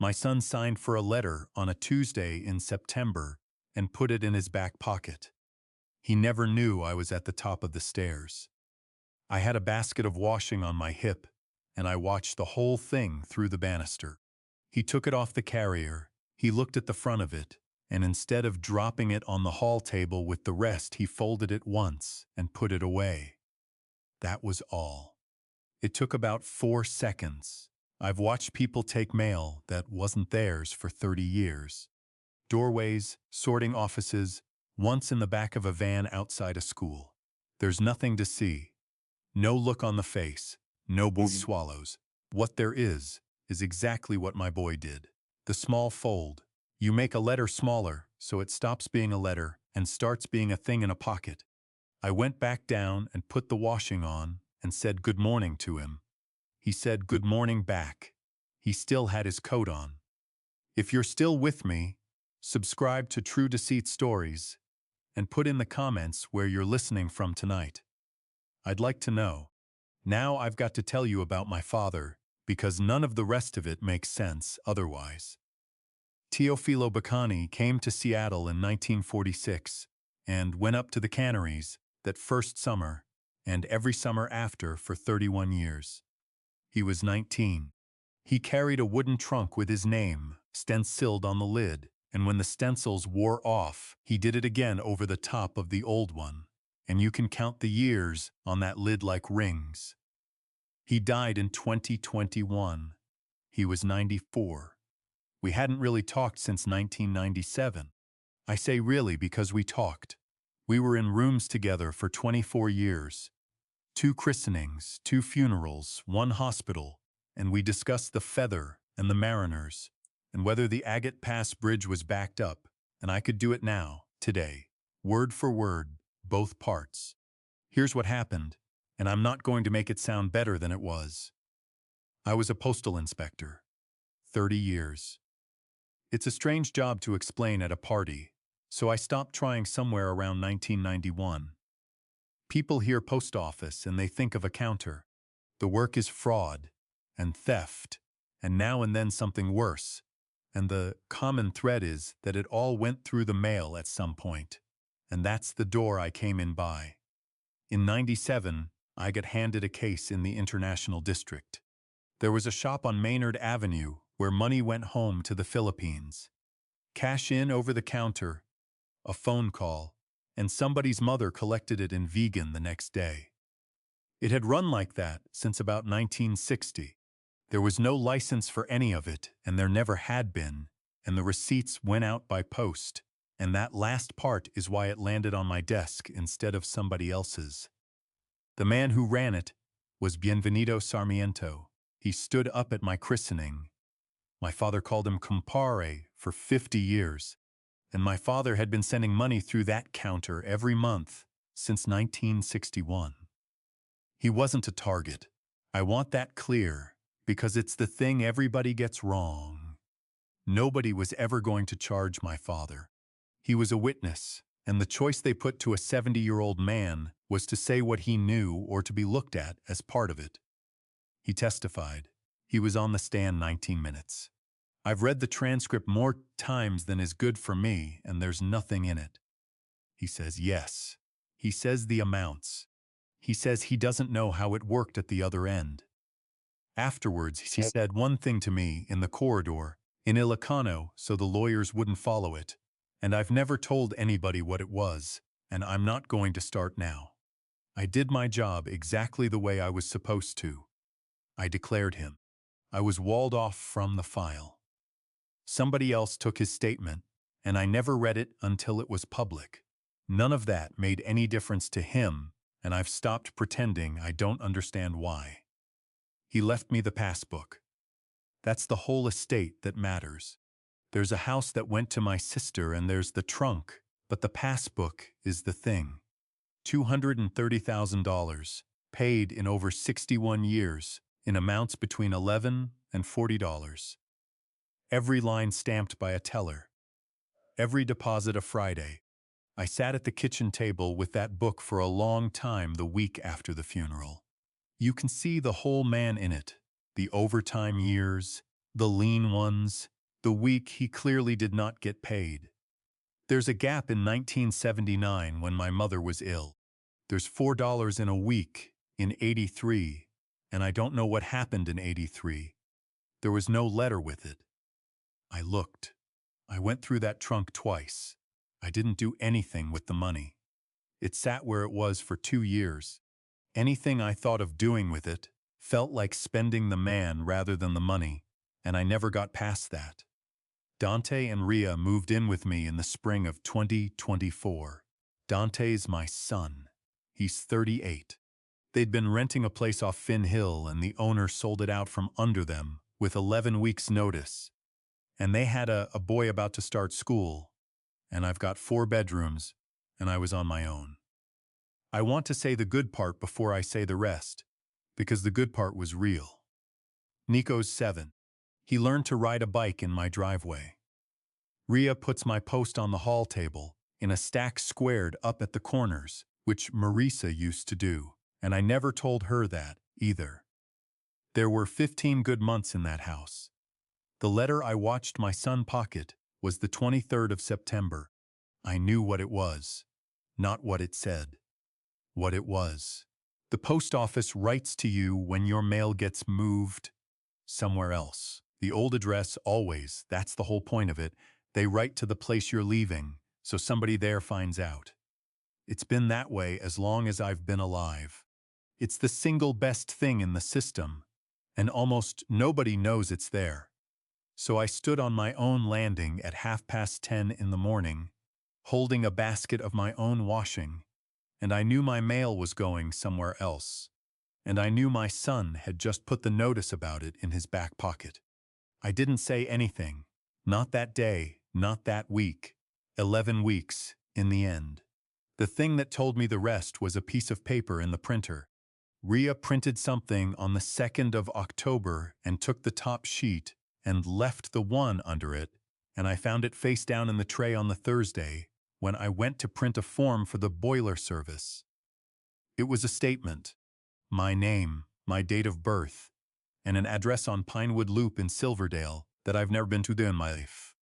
My son signed for a letter on a Tuesday in September and put it in his back pocket. He never knew I was at the top of the stairs. I had a basket of washing on my hip, and I watched the whole thing through the banister. He took it off the carrier, he looked at the front of it, and instead of dropping it on the hall table with the rest, he folded it once and put it away. That was all. It took about 4 seconds. I've watched people take mail that wasn't theirs for 30 years. Doorways, sorting offices, once in the back of a van outside a school. There's nothing to see. No look on the face. No boy swallows. What there is exactly what my boy did. The small fold. You make a letter smaller so it stops being a letter and starts being a thing in a pocket. I went back down and put the washing on and said good morning to him. He said good morning back. He still had his coat on. If you're still with me, subscribe to True Deceit Stories and put in the comments where you're listening from tonight. I'd like to know. Now I've got to tell you about my father, because none of the rest of it makes sense otherwise. Teofilo Bacani came to Seattle in 1946 and went up to the canneries that first summer and every summer after for 31 years. He was 19. He carried a wooden trunk with his name stenciled on the lid, and when the stencils wore off, he did it again over the top of the old one, and you can count the years on that lid like rings. He died in 2021. He was 94. We hadn't really talked since 1997. I say really because we talked. We were in rooms together for 24 years. 2 christenings, 2 funerals, 1 hospital, and we discussed the feather and the mariners, and whether the Agate Pass Bridge was backed up, and I could do it now, today, word for word, both parts. Here's what happened, and I'm not going to make it sound better than it was. I was a postal inspector. 30 years. It's a strange job to explain at a party, so I stopped trying somewhere around 1991. People hear post office and they think of a counter. The work is fraud and theft, and now and then something worse, and the common thread is that it all went through the mail at some point, and that's the door I came in by. In '97, I got handed a case in the International District. There was a shop on Maynard Avenue where money went home to the Philippines. Cash in over the counter, a phone call, and somebody's mother collected it in vegan the next day. It had run like that since about 1960. There was no license for any of it, and there never had been, and the receipts went out by post, and that last part is why it landed on my desk instead of somebody else's. The man who ran it was Bienvenido Sarmiento. He stood up at my christening. My father called him compare for 50 years, and my father had been sending money through that counter every month since 1961. He wasn't a target. I want that clear, because it's the thing everybody gets wrong. Nobody was ever going to charge my father. He was a witness, and the choice they put to a 70-year-old man was to say what he knew or to be looked at as part of it. He testified. He was on the stand 19 minutes. I've read the transcript more times than is good for me, and there's nothing in it. He says yes. He says the amounts. He says he doesn't know how it worked at the other end. Afterwards, he said one thing to me in the corridor, in Ilocano, so the lawyers wouldn't follow it, and I've never told anybody what it was, and I'm not going to start now. I did my job exactly the way I was supposed to. I declared him. I was walled off from the file. Somebody else took his statement, and I never read it until it was public. None of that made any difference to him, and I've stopped pretending I don't understand why. He left me the passbook. That's the whole estate that matters. There's a house that went to my sister, and there's the trunk, but the passbook is the thing. $230,000, paid in over 61 years, in amounts between $11 and $40. Every line stamped by a teller. Every deposit a Friday. I sat at the kitchen table with that book for a long time the week after the funeral. You can see the whole man in it. The overtime years, The lean ones, the week he clearly did not get paid. There's a gap in 1979 when my mother was ill. There's $4 in a week in 83, and I don't know what happened in 83. There was no letter with it. I looked. I went through that trunk twice. I didn't do anything with the money. It sat where it was for 2 years. Anything I thought of doing with it felt like spending the man rather than the money, and I never got past that. Dante and Rhea moved in with me in the spring of 2024. Dante's my son. He's 38. They'd been renting a place off Finn Hill and the owner sold it out from under them with 11 weeks' notice. And they had a boy about to start school, and I've got 4 bedrooms, and I was on my own. I want to say the good part before I say the rest, because the good part was real. Nico's 7. He learned to ride a bike in my driveway. Rhea puts my post on the hall table, in a stack squared up at the corners, which Marisa used to do, and I never told her that, either. There were 15 good months in that house. The letter I watched my son pocket was the 23rd of September. I knew what it was, not what it said. What it was. The post office writes to you when your mail gets moved somewhere else. The old address always, that's the whole point of it. They write to the place you're leaving, so somebody there finds out. It's been that way as long as I've been alive. It's the single best thing in the system, and almost nobody knows it's there. So I stood on my own landing at 10:30 in the morning, holding a basket of my own washing, and I knew my mail was going somewhere else. And I knew my son had just put the notice about it in his back pocket. I didn't say anything. Not that day, not that week. 11 weeks, in the end. The thing that told me the rest was a piece of paper in the printer. Rhea printed something on the 2nd of October and took the top sheet and left the one under it, and I found it face down in the tray on the Thursday when I went to print a form for the boiler service. It was a statement. My name, my date of birth, and an address on Pinewood Loop in Silverdale that I've never been to in my life.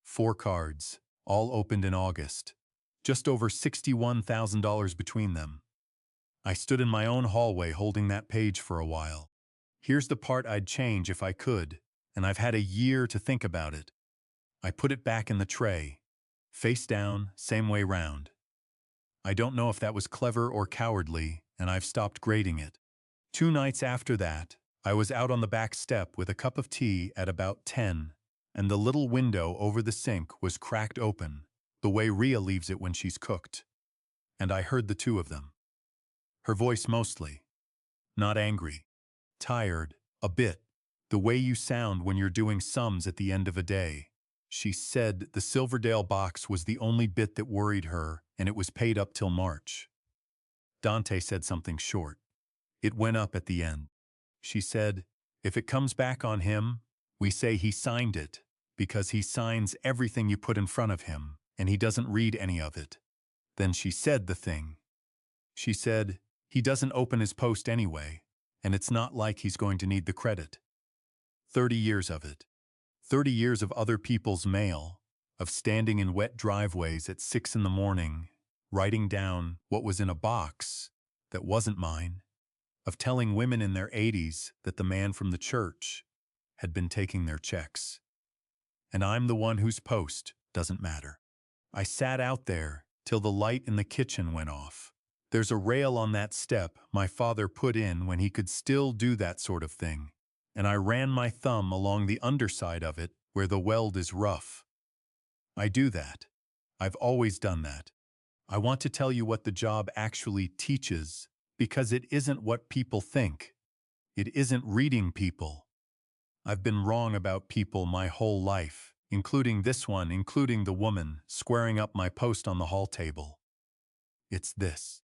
4 cards, all opened in August. Just over $61,000 between them. I stood in my own hallway holding that page for a while. Here's the part I'd change if I could, and I've had a year to think about it. I put it back in the tray, face down, same way round. I don't know if that was clever or cowardly, and I've stopped grading it. 2 nights after that, I was out on the back step with a cup of tea at about 10, and the little window over the sink was cracked open, the way Rhea leaves it when she's cooked. And I heard the 2 of them. Her voice mostly. Not angry. Tired, a bit. The way you sound when you're doing sums at the end of a day. She said the Silverdale box was the only bit that worried her, and it was paid up till March. Dante said something short. It went up at the end. She said, if it comes back on him, we say he signed it, because he signs everything you put in front of him, and he doesn't read any of it. Then she said the thing. She said, he doesn't open his post anyway, and it's not like he's going to need the credit. 30 years of it. 30 years of other people's mail, of standing in wet driveways at 6 in the morning, writing down what was in a box that wasn't mine, of telling women in their 80s that the man from the church had been taking their checks. And I'm the one whose post doesn't matter. I sat out there till the light in the kitchen went off. There's a rail on that step my father put in when he could still do that sort of thing, and I ran my thumb along the underside of it where the weld is rough. I do that. I've always done that. I want to tell you what the job actually teaches, because it isn't what people think. It isn't reading people. I've been wrong about people my whole life, including this one, including the woman squaring up my post on the hall table. It's this.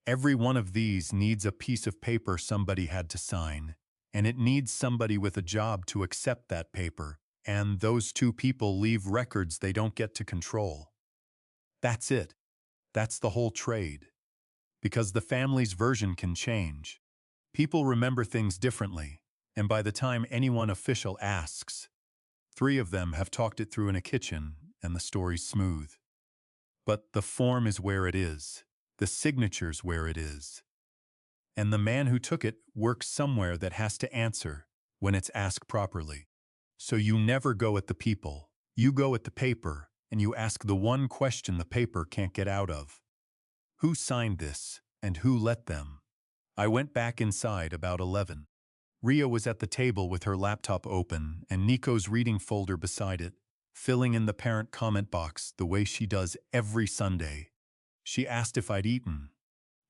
Every one of these needs a piece of paper somebody had to sign, and it needs somebody with a job to accept that paper, and those 2 people leave records they don't get to control. That's it. That's the whole trade. Because the family's version can change. People remember things differently. And by the time anyone official asks, 3 of them have talked it through in a kitchen and the story's smooth. But the form is where it is. The signature's where it is. And the man who took it works somewhere that has to answer when it's asked properly. So you never go at the people. You go at the paper, and you ask the one question the paper can't get out of. Who signed this, and who let them? I went back inside about 11. Ria was at the table with her laptop open and Nico's reading folder beside it, filling in the parent comment box the way she does every Sunday. She asked if I'd eaten.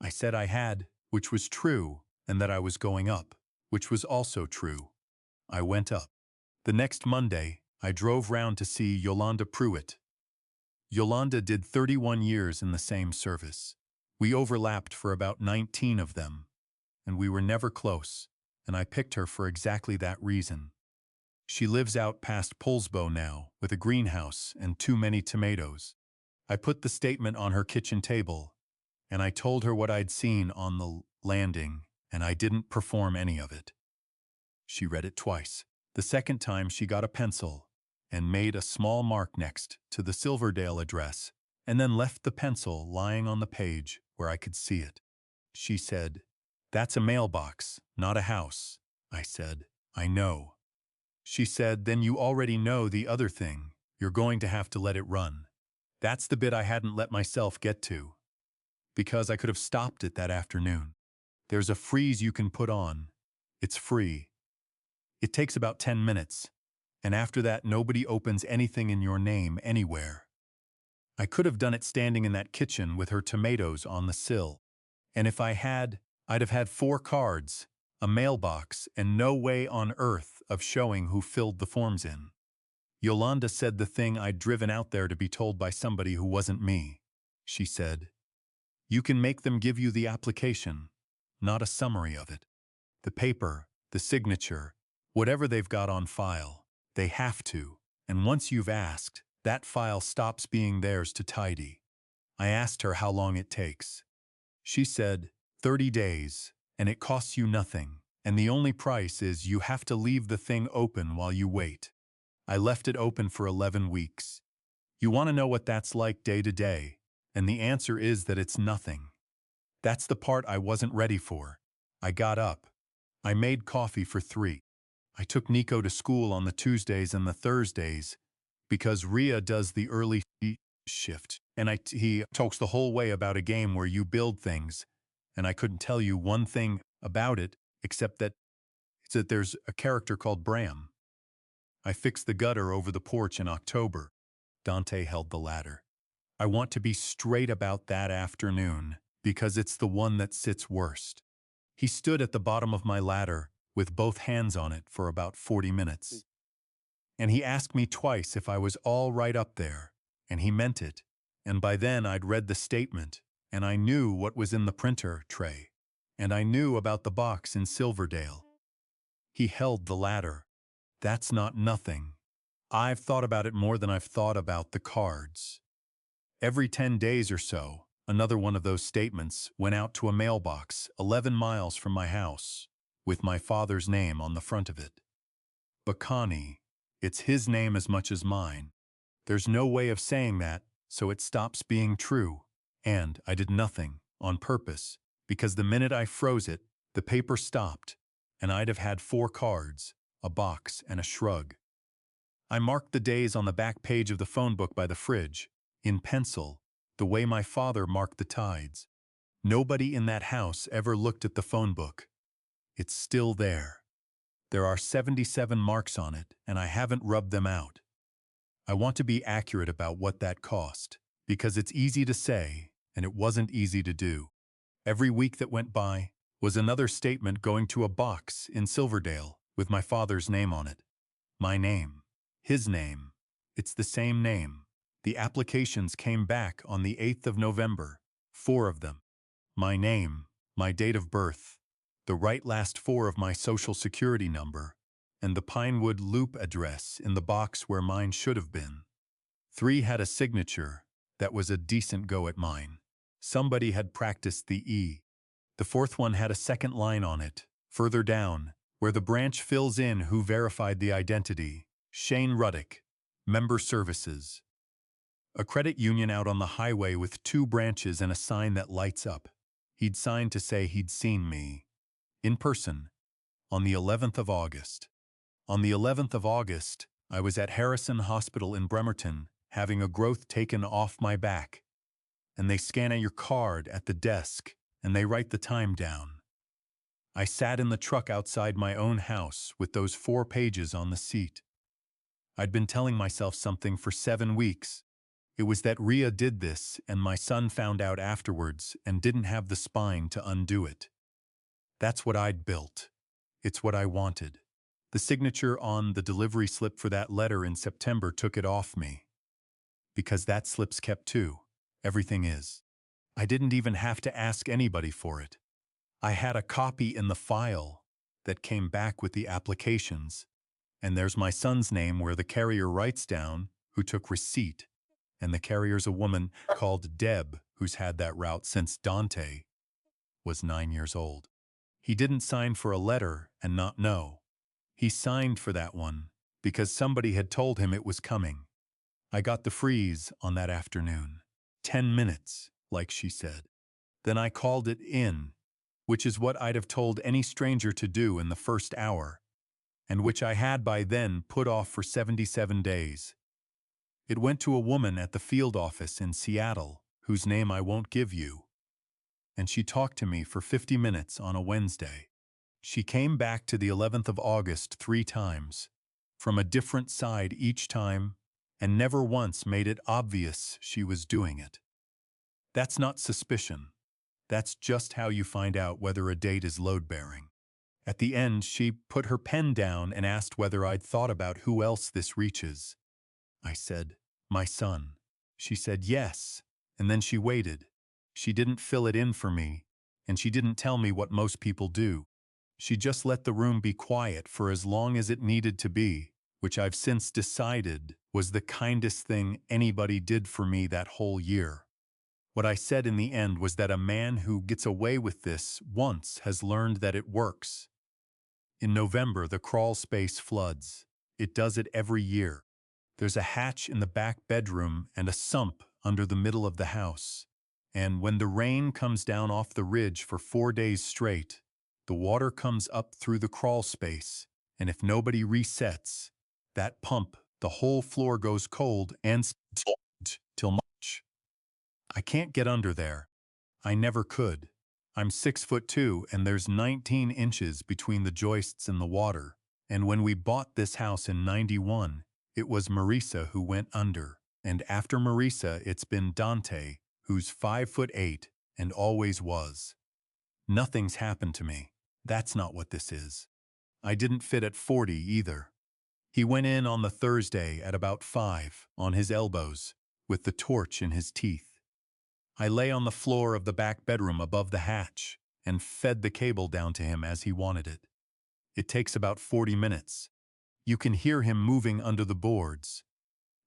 I said I had, which was true, and that I was going up, which was also true. I went up. The next Monday, I drove round to see Yolanda Pruitt. Yolanda did 31 years in the same service. We overlapped for about 19 of them, and we were never close, and I picked her for exactly that reason. She lives out past Polsbo now, with a greenhouse and too many tomatoes. I put the statement on her kitchen table, and I told her what I'd seen on the landing, and I didn't perform any of it. She read it twice. The second time she got a pencil and made a small mark next to the Silverdale address, and then left the pencil lying on the page where I could see it. She said, "That's a mailbox, not a house." I said, "I know." She said, "Then you already know the other thing. You're going to have to let it run." That's the bit I hadn't let myself get to, because I could have stopped it that afternoon. There's a freeze you can put on. It's free. It takes about 10 minutes, and after that nobody opens anything in your name anywhere. I could have done it standing in that kitchen with her tomatoes on the sill. And if I had, I'd have had 4 cards, a mailbox, and no way on earth of showing who filled the forms in. Yolanda said the thing I'd driven out there to be told by somebody who wasn't me. She said, "You can make them give you the application, not a summary of it. The paper, the signature, whatever they've got on file, they have to. And once you've asked, that file stops being theirs to tidy." I asked her how long it takes. She said, 30 days, and it costs you nothing, and the only price is you have to leave the thing open while you wait. I left it open for 11 weeks. You want to know what that's like day to day, and the answer is that it's nothing. That's the part I wasn't ready for. I got up. I made coffee for 3. I took Nico to school on the Tuesdays and the Thursdays because Ria does the early shift, and he talks the whole way about a game where you build things, and I couldn't tell you one thing about it except that there's a character called Bram. I fixed the gutter over the porch in October. Dante held the ladder. I want to be straight about that afternoon because it's the one that sits worst. He stood at the bottom of my ladder with both hands on it for about 40 minutes. And he asked me twice if I was all right up there, and he meant it. And by then I'd read the statement, and I knew what was in the printer tray, and I knew about the box in Silverdale. He held the ladder. That's not nothing. I've thought about it more than I've thought about the cards. Every 10 days or so, another one of those statements went out to a mailbox 11 miles from my house, with my father's name on the front of it. Bacani. It's his name as much as mine. There's no way of saying that, so it stops being true. And I did nothing, on purpose, because the minute I froze it, the paper stopped, and I'd have had 4 cards, a box, and a shrug. I marked the days on the back page of the phone book by the fridge, in pencil, the way my father marked the tides. Nobody in that house ever looked at the phone book. It's still there. There are 77 marks on it, and I haven't rubbed them out. I want to be accurate about what that cost, because it's easy to say, and it wasn't easy to do. Every week that went by was another statement going to a box in Silverdale with my father's name on it. My name. His name. It's the same name. The applications came back on the 8th of November, 4 of them. My name, my date of birth, the right last 4 of my social security number, and the Pinewood Loop address in the box where mine should have been. 3 had a signature that was a decent go at mine. Somebody had practiced the E. The 4th one had a second line on it, further down, where the branch fills in who verified the identity. Shane Ruddick, Member Services. A credit union out on the highway with 2 branches and a sign that lights up. He'd signed to say he'd seen me. In person. On the 11th of August. On the 11th of August, I was at Harrison Hospital in Bremerton, having a growth taken off my back. And they scan your card at the desk, and they write the time down. I sat in the truck outside my own house with those 4 pages on the seat. I'd been telling myself something for 7 weeks. It was that Rhea did this, and my son found out afterwards and didn't have the spine to undo it. That's what I'd built. It's what I wanted. The signature on the delivery slip for that letter in September took it off me. Because that slip's kept too. Everything is. I didn't even have to ask anybody for it. I had a copy in the file that came back with the applications, and there's my son's name where the carrier writes down who took receipt, and the carrier's a woman called Deb who's had that route since Dante was 9 years old. He didn't sign for a letter and not know. He signed for that one because somebody had told him it was coming. I got the freeze on that afternoon. 10 minutes, like she said. Then I called it in, which is what I'd have told any stranger to do in the first hour, and which I had by then put off for 77 days. It went to a woman at the field office in Seattle, whose name I won't give you. And she talked to me for 50 minutes on a Wednesday. She came back to the 11th of August 3 times, from a different side each time, and never once made it obvious she was doing it. That's not suspicion. That's just how you find out whether a date is load-bearing. At the end, she put her pen down and asked whether I'd thought about who else this reaches. I said, my son. She said yes, and then she waited. She didn't fill it in for me, and she didn't tell me what most people do. She just let the room be quiet for as long as it needed to be, which I've since decided was the kindest thing anybody did for me that whole year. What I said in the end was that a man who gets away with this once has learned that it works. In November, the crawl space floods. It does it every year. There's a hatch in the back bedroom and a sump under the middle of the house. And when the rain comes down off the ridge for 4 days straight, the water comes up through the crawl space, and if nobody resets that pump, the whole floor goes cold and till March. I can't get under there. I never could. I'm 6'2" and there's 19 inches between the joists and the water. And when we bought this house in '91, it was Marisa who went under. And after Marisa, it's been Dante, who's 5'8" and always was. Nothing's happened to me. That's not what this is. I didn't fit at 40 either. He went in on the Thursday at about 5, on his elbows, with the torch in his teeth. I lay on the floor of the back bedroom above the hatch and fed the cable down to him as he wanted it. It takes about 40 minutes. You can hear him moving under the boards.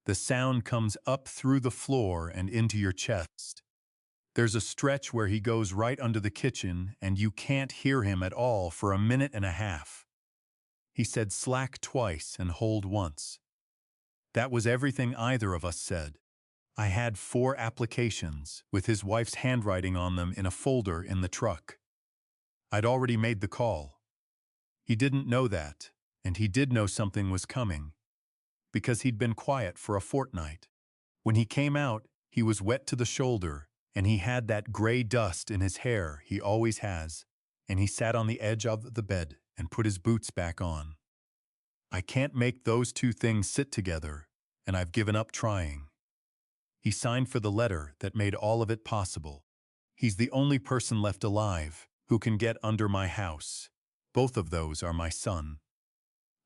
The sound comes up through the floor and into your chest. There's a stretch where he goes right under the kitchen and you can't hear him at all for a minute and a half. He said slack twice and hold once. That was everything either of us said. I had 4 applications with his wife's handwriting on them in a folder in the truck. I'd already made the call. He didn't know that, and he did know something was coming, because he'd been quiet for a fortnight. When he came out, he was wet to the shoulder, and he had that gray dust in his hair he always has, and he sat on the edge of the bed and put his boots back on. I can't make those 2 things sit together, and I've given up trying. He signed for the letter that made all of it possible. He's the only person left alive who can get under my house. Both of those are my son.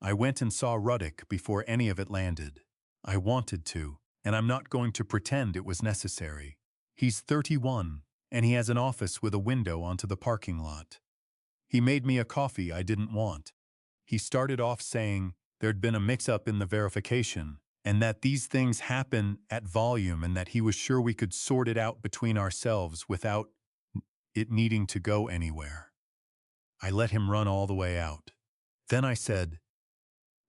I went and saw Ruddick before any of it landed. I wanted to, and I'm not going to pretend it was necessary. He's 31, and he has an office with a window onto the parking lot. He made me a coffee I didn't want. He started off saying there'd been a mix-up in the verification, and that these things happen at volume and that he was sure we could sort it out between ourselves without it needing to go anywhere. I let him run all the way out. Then I said,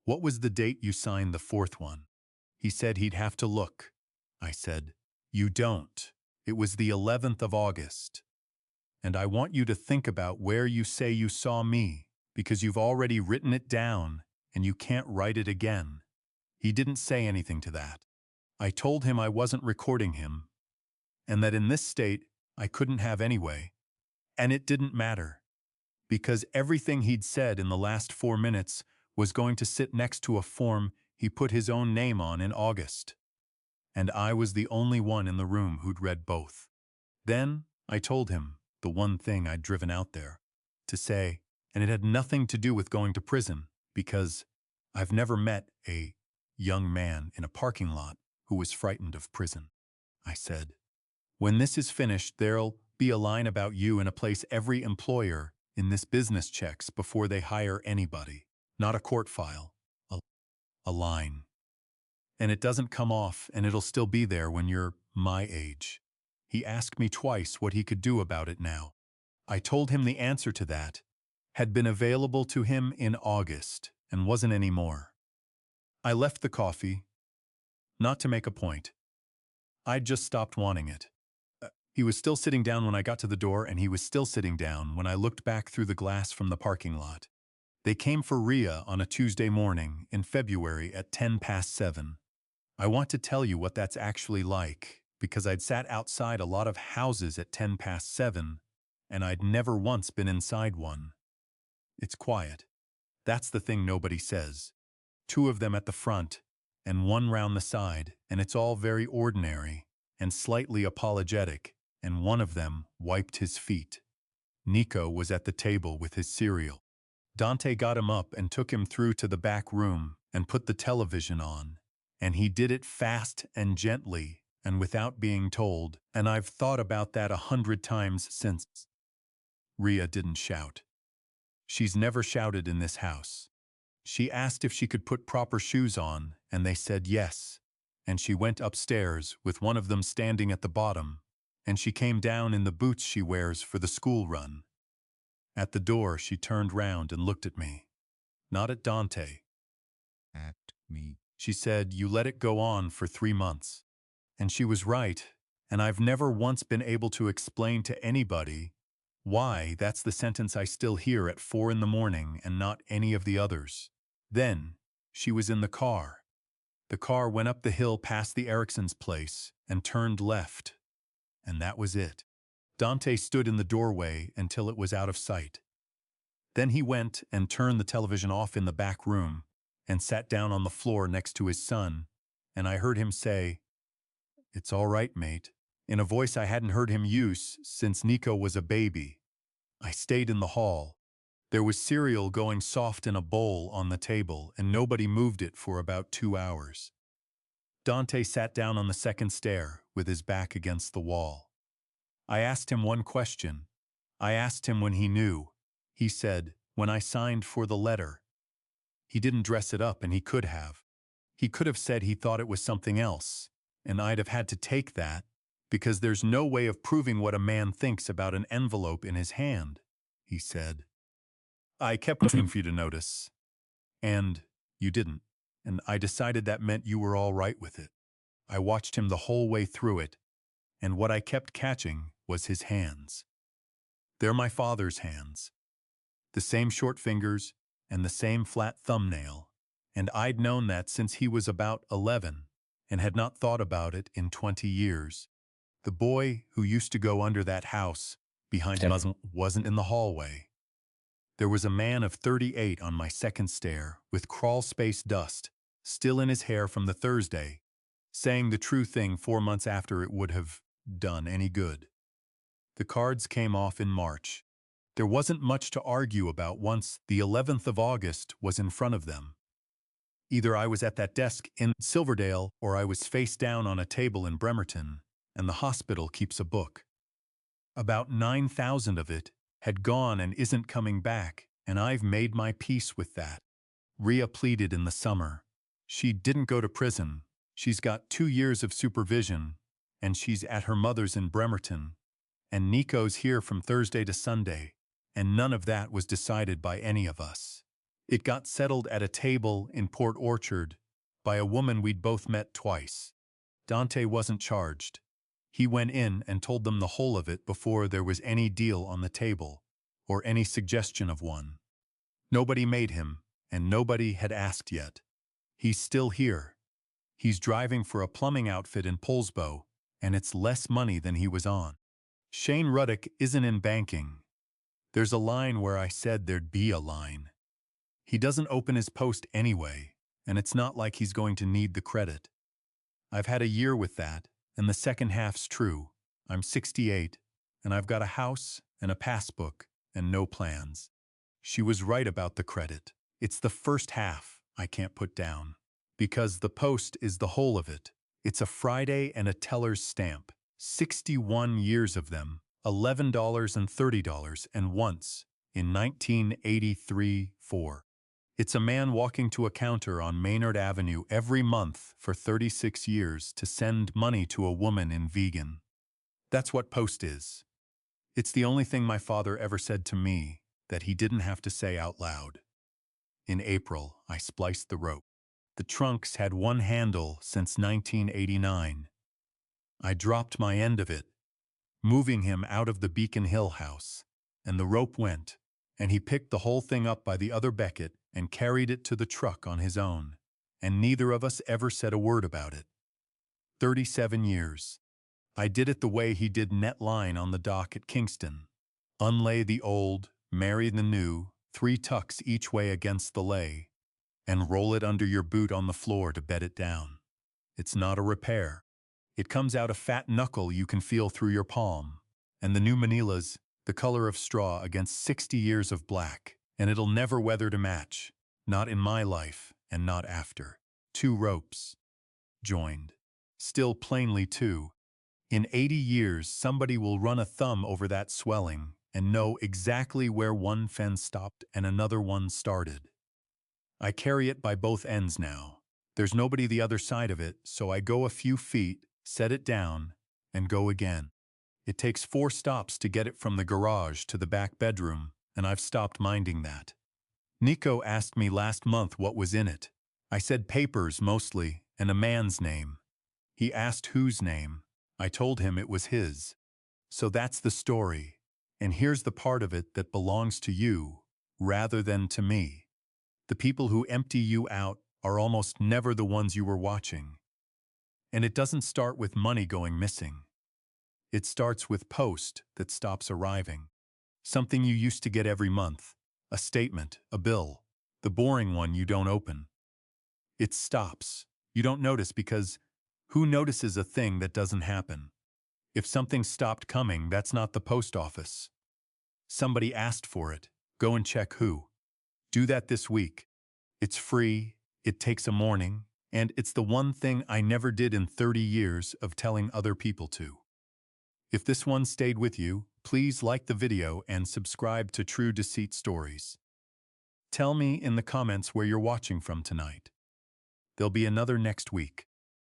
"What was the date you signed the fourth one?" He said he'd have to look. I said, "You don't. It was the 11th of August. And I want you to think about where you say you saw me, because you've already written it down and you can't write it again." He didn't say anything to that. I told him I wasn't recording him, and that in this state I couldn't have anyway. And it didn't matter, because everything he'd said in the last 4 minutes was going to sit next to a form he put his own name on in August. And I was the only one in the room who'd read both. Then I told him the one thing I'd driven out there to say, and it had nothing to do with going to prison, because I've never met a young man in a parking lot who was frightened of prison. I said, "When this is finished, there'll be a line about you in a place every employer in this business checks before they hire anybody. Not a court file, a line. And it doesn't come off, and it'll still be there when you're my age." He asked me twice what he could do about it now. I told him the answer to that had been available to him in August and wasn't anymore. I left the coffee, not to make a point. I'd just stopped wanting it. He was still sitting down when I got to the door, and he was still sitting down when I looked back through the glass from the parking lot. They came for Rhea on a Tuesday morning in February at 7:10. I want to tell you what that's actually like, because I'd sat outside a lot of houses at 7:10, and I'd never once been inside one. It's quiet. That's the thing nobody says. 2 of them at the front, and 1 round the side, and it's all very ordinary and slightly apologetic, and one of them wiped his feet. Nico was at the table with his cereal. Dante got him up and took him through to the back room and put the television on. And he did it fast and gently and without being told, and I've thought about that 100 times since. Rhea didn't shout. She's never shouted in this house. She asked if she could put proper shoes on, and they said yes. And she went upstairs with one of them standing at the bottom, and she came down in the boots she wears for the school run. At the door, she turned round and looked at me. Not at Dante. At me. She said, "You let it go on for 3 months. And she was right, and I've never once been able to explain to anybody why that's the sentence I still hear at 4 in the morning and not any of the others. Then, she was in the car. The car went up the hill past the Ericksons' place and turned left. And that was it. Dante stood in the doorway until it was out of sight. Then he went and turned the television off in the back room and sat down on the floor next to his son, and I heard him say, 'It's all right, mate,' in a voice I hadn't heard him use since Nico was a baby. I stayed in the hall. There was cereal going soft in a bowl on the table, and nobody moved it for about 2 hours. Dante sat down on the second stair with his back against the wall. I asked him one question. I asked him when he knew. He said, "When I signed for the letter." He didn't dress it up, and he could have. He could have said he thought it was something else, and I'd have had to take that, because there's no way of proving what a man thinks about an envelope in his hand, he said. I kept looking for you to notice, and you didn't, and I decided that meant you were all right with it. I watched him the whole way through it, and what I kept catching was his hands. They're my father's hands. The same short fingers and the same flat thumbnail, and I'd known that since he was about 11 and had not thought about it in 20 years. The boy who used to go under that house behind him wasn't in the hallway. There was a man of 38 on my second stair with crawl-space dust still in his hair from the Thursday, saying the true thing 4 months after it would have done any good. The cards came off in March. There wasn't much to argue about once the 11th of August was in front of them. Either I was at that desk in Silverdale or I was face down on a table in Bremerton, and the hospital keeps a book. About 9,000 of it had gone and isn't coming back, and I've made my peace with that. Rhea pleaded in the summer. She didn't go to prison. She's got 2 years of supervision, and she's at her mother's in Bremerton. And Nico's here from Thursday to Sunday, and none of that was decided by any of us. It got settled at a table in Port Orchard by a woman we'd both met twice. Dante wasn't charged. He went in and told them the whole of it before there was any deal on the table, or any suggestion of one. Nobody made him, and nobody had asked yet. He's still here. He's driving for a plumbing outfit in Poulsbo, and it's less money than he was on. Shane Ruddock isn't in banking. There's a line where I said there'd be a line. He doesn't open his post anyway, and it's not like he's going to need the credit. I've had a year with that, and the second half's true. I'm 68, and I've got a house and a passbook and no plans. She was right about the credit. It's the first half I can't put down. Because the post is the whole of it. It's a Friday and a teller's stamp. 61 years of them. $11 and $30, and once, in 1983-4. It's a man walking to a counter on Maynard Avenue every month for 36 years to send money to a woman in Vegan. That's what post is. It's the only thing my father ever said to me that he didn't have to say out loud. In April, I spliced the rope. The trunks had one handle since 1989. I dropped my end of it, moving him out of the Beacon Hill house, and the rope went, and he picked the whole thing up by the other becket and carried it to the truck on his own, and neither of us ever said a word about it. 37 years. I did it the way he did net line on the dock at Kingston. Unlay the old, marry the new, 3 tucks each way against the lay, and roll it under your boot on the floor to bed it down. It's not a repair. It comes out a fat knuckle you can feel through your palm, and the new Manila's the color of straw against 60 years of black, and it'll never weather to match, not in my life and not after. 2 ropes. Joined. Still plainly 2. In 80 years somebody will run a thumb over that swelling and know exactly where one fence stopped and another one started. I carry it by both ends now. There's nobody the other side of it, so I go a few feet, set it down, and go again. It takes 4 stops to get it from the garage to the back bedroom, and I've stopped minding that. Nico asked me last month what was in it. I said papers mostly, and a man's name. He asked whose name. I told him it was his. So that's the story, and here's the part of it that belongs to you, rather than to me. The people who empty you out are almost never the ones you were watching. And it doesn't start with money going missing. It starts with post that stops arriving. Something you used to get every month. A statement, a bill. The boring one you don't open. It stops. You don't notice because who notices a thing that doesn't happen? If something stopped coming, that's not the post office. Somebody asked for it. Go and check who. Do that this week. It's free, it takes a morning, and it's the one thing I never did in 30 years of telling other people to. If this one stayed with you, please like the video and subscribe to True Deceit Stories. Tell me in the comments where you're watching from tonight. There'll be another next week.